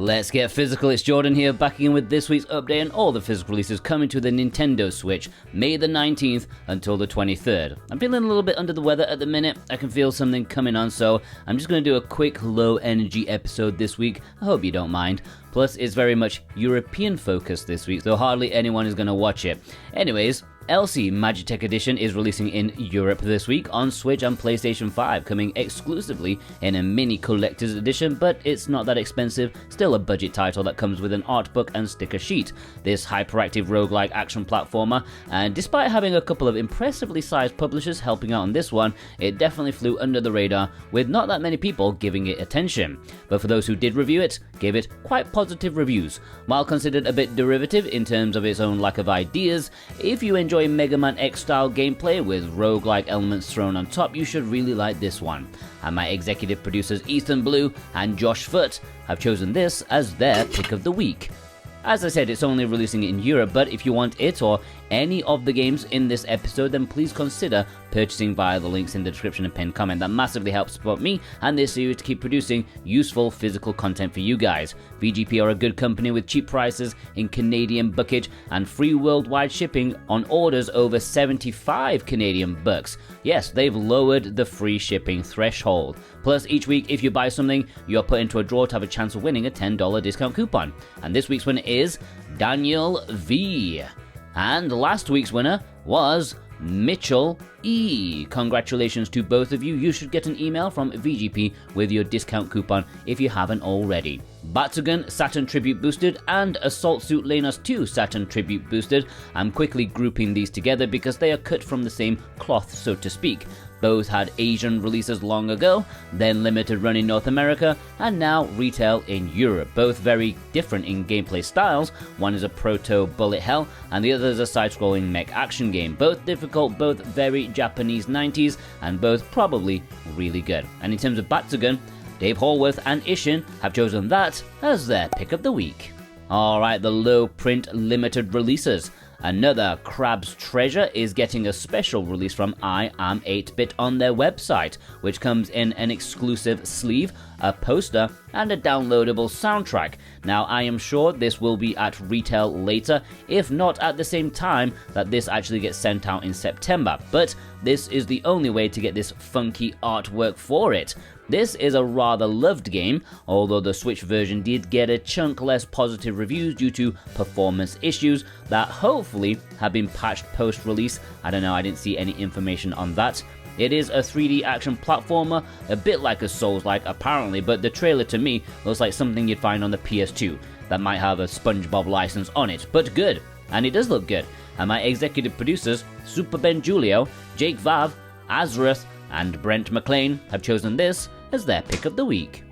Let's get physical. It's Jordan here, back in with this week's update and all the physical releases coming to the Nintendo Switch, May the 19th until the 23rd. I'm feeling a little bit under the weather at the minute. I can feel something coming on, so I'm just going to do a quick low energy episode this week. I hope you don't mind. Plus, it's very much European focused this week, so hardly anyone is going to watch it. Anyways, Elsie Magitek Edition is releasing in Europe this week on Switch and PlayStation 5, coming exclusively in a mini collector's edition, but it's not that expensive, still a budget title that comes with an art book and sticker sheet. This hyperactive roguelike action platformer, and despite having a couple of impressively sized publishers helping out on this one, it definitely flew under the radar with not that many people giving it attention. But for those who did review it, gave it quite positive reviews. While considered a bit derivative in terms of its own lack of ideas, if you enjoy Mega Man X style gameplay with roguelike elements thrown on top, you should really like this one. And my executive producers Ethan Blue and Josh Foote have chosen this as their pick of the week. As I said, it's only releasing in Europe, but if you want it or any of the games in this episode, then please consider purchasing via the links in the description and pinned comment. That massively helps support me and this series to keep producing useful physical content for you guys. VGP are a good company with cheap prices in Canadian buckage and free worldwide shipping on orders over 75 Canadian bucks. Yes, they've lowered the free shipping threshold. Plus, each week if you buy something, you're put into a draw to have a chance of winning a $10 discount coupon. And this week's winner is Daniel V. And last week's winner was Mitchell E. Congratulations to both of you. You should get an email from VGP with your discount coupon if you haven't already. Batsugun Saturn Tribute Boosted and Assault Suit Leynos 2 Saturn Tribute Boosted. I'm quickly grouping these together because they are cut from the same cloth, so to speak. Both had Asian releases long ago, then limited run in North America, and now retail in Europe. Both very different in gameplay styles. One is a proto-bullet hell, and the other is a side-scrolling mech action game. Both difficult, both very Japanese 90s, and both probably really good. And in terms of Batsugun, Dave Hallworth and Ishin have chosen that as their pick of the week. Alright, the low print limited releases. Another Crab's Treasure is getting a special release from I Am 8-Bit on their website, which comes in an exclusive sleeve, a poster, and a downloadable soundtrack. Now, I am sure this will be at retail later, if not at the same time that this actually gets sent out in September, but this is the only way to get this funky artwork for it. This is a rather loved game, although the Switch version did get a chunk less positive reviews due to performance issues that hopefully have been patched post-release. I don't know, I didn't see any information on that. It is a 3D action platformer, a bit like a Souls-like apparently, but the trailer to me looks like something you'd find on the PS2 that might have a SpongeBob license on it, but good, and it does look good. And my executive producers, Super Ben Julio, Jake Vav, Azrath, and Brent McLean have chosen this as their pick of the week.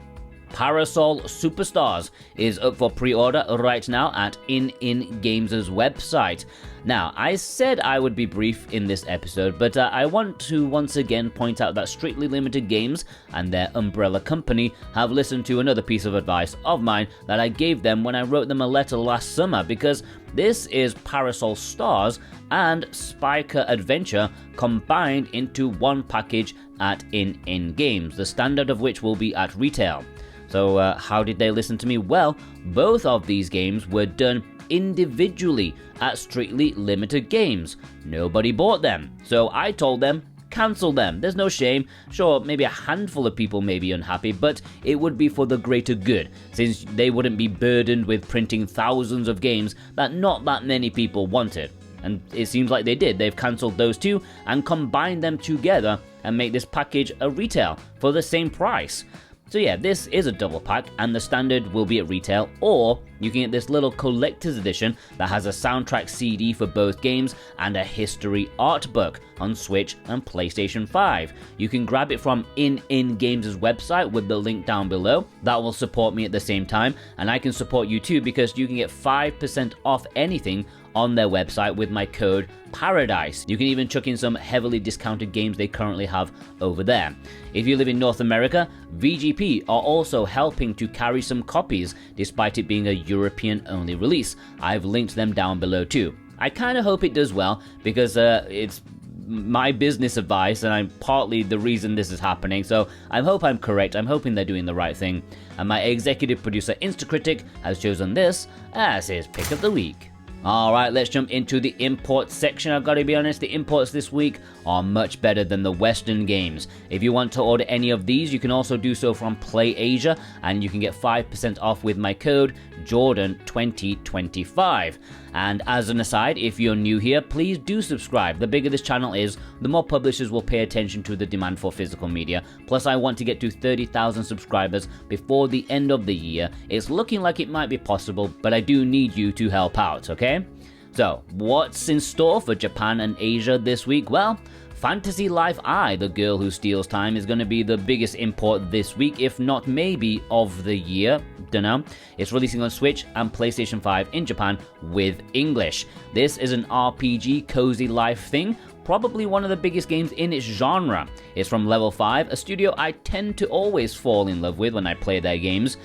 Parasol Superstars is up for pre-order right now at ININ Games' website. Now, I said I would be brief in this episode, but I want to once again point out that Strictly Limited Games and their umbrella company have listened to another piece of advice of mine that I gave them when I wrote them a letter last summer, because this is Parasol Stars and Spiker Adventure combined into one package at ININ Games, the standard of which will be at retail. So how did they listen to me? Well, both of these games were done individually at Strictly Limited Games. Nobody bought them, so I told them, cancel them. There's no shame. Sure, maybe a handful of people may be unhappy, but it would be for the greater good, since they wouldn't be burdened with printing thousands of games that not that many people wanted. And it seems like they did. They've cancelled those two and combined them together and make this package a retail for the same price. So yeah, this is a double pack, and the standard will be at retail, or you can get this little collector's edition that has a soundtrack CD for both games and a history art book on Switch and PlayStation 5. You can grab it from ININ Games' website with the link down below. That will support me at the same time, and I can support you too because you can get 5% off anything on their website with my code PARADISE. You can even chuck in some heavily discounted games they currently have over there. If you live in North America, VGP are also helping to carry some copies despite it being a European only release. I've linked them down below too. I kind of hope it does well because it's my business advice, and I'm partly the reason this is happening, so I hope I'm correct. I'm hoping they're doing the right thing. And my executive producer Instacritic has chosen this as his pick of the week. Alright, let's jump into the imports section. I've got to be honest, the imports this week are much better than the Western games. If you want to order any of these, you can also do so from Play Asia, and you can get 5% off with my code Jordan2025. And as an aside, if you're new here, please do subscribe. The bigger this channel is, the more publishers will pay attention to the demand for physical media. Plus, I want to get to 30,000 subscribers before the end of the year. It's looking like it might be possible, but I do need you to help out, okay? So, what's in store for Japan and Asia this week? Well, Fantasy Life I, The Girl Who Steals Time, is going to be the biggest import this week, if not maybe of the year. Dunno. It's releasing on Switch and PlayStation 5 in Japan with English. This is an RPG cozy life thing, probably one of the biggest games in its genre. It's from Level 5, a studio I tend to always fall in love with when I play their games.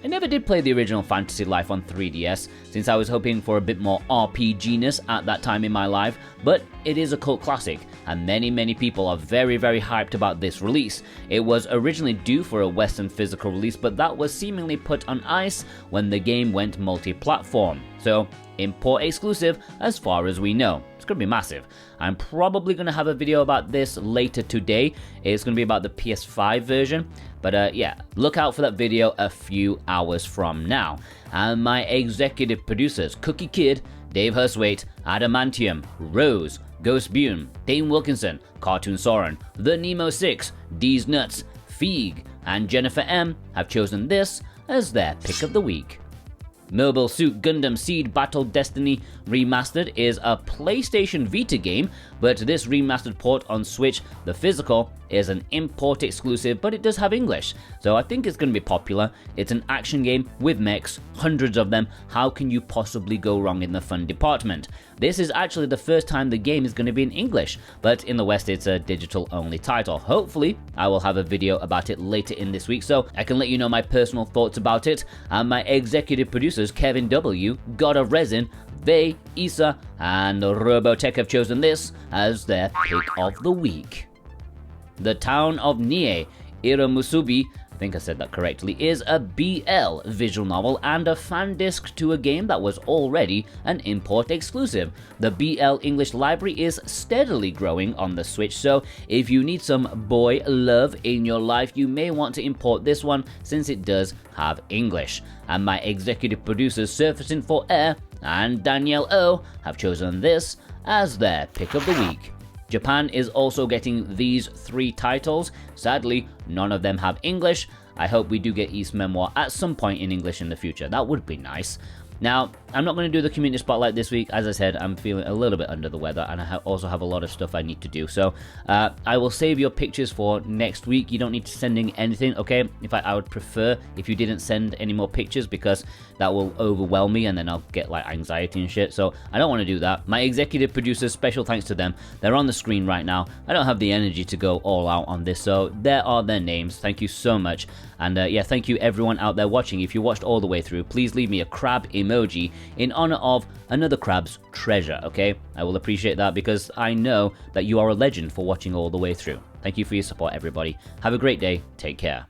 I never did play the original Fantasy Life on 3DS, since I was hoping for a bit more RPG-ness at that time in my life, but it is a cult classic, and many people are very hyped about this release. It was originally due for a Western physical release, but that was seemingly put on ice when the game went multi-platform. So, import exclusive as far as we know. It's going to be massive. I'm probably going to have a video about this later today. It's going to be about the PS5 version. But yeah, look out for that video a few hours from now. And my executive producers, Cookie Kid, Dave Hurstwaite, Adamantium, Rose, Ghost Bune, Dane Wilkinson, Cartoon Soren, The Nemo 6, D's Nuts, Feig, and Jennifer M have chosen this as their pick of the week. Mobile Suit Gundam Seed Battle Destiny Remastered is a PlayStation Vita game, but this remastered port on Switch, the physical, is an import exclusive, but it does have English, so I think it's going to be popular. It's an action game with mechs, hundreds of them. How can you possibly go wrong in the fun department? This is actually the first time the game is going to be in English, but in the West it's a digital-only title. Hopefully, I will have a video about it later in this week, so I can let you know my personal thoughts about it. And my executive producers, Kevin W., God of Resin, Vey, Isa, and Robotech have chosen this as their pick of the week. The Town of Nie Iromusubi, I think I said that correctly, is a BL visual novel and a fan disc to a game that was already an import exclusive. The BL English library is steadily growing on the Switch, so if you need some boy love in your life, you may want to import this one since it does have English. And my executive producers Surfacing for Air and Danielle O have chosen this as their pick of the week. Japan is also getting these 3 titles. Sadly, none of them have English. I hope we do get East Memoir at some point in English in the future. That would be nice. Now, I'm not going to do the community spotlight this week. As I said, I'm feeling a little bit under the weather, and I also have a lot of stuff I need to do. So I will save your pictures for next week. You don't need to send in anything, okay? In fact, I would prefer if you didn't send any more pictures, because that will overwhelm me, and then I'll get like anxiety and shit. So I don't want to do that. My executive producers, special thanks to them. They're on the screen right now. I don't have the energy to go all out on this, so there are their names. Thank you so much. And yeah, thank you everyone out there watching. If you watched all the way through, please leave me a crab emoji in honor of another crab's treasure, okay? I will appreciate that, because I know that you are a legend for watching all the way through. Thank you for your support, everybody. Have a great day. Take care.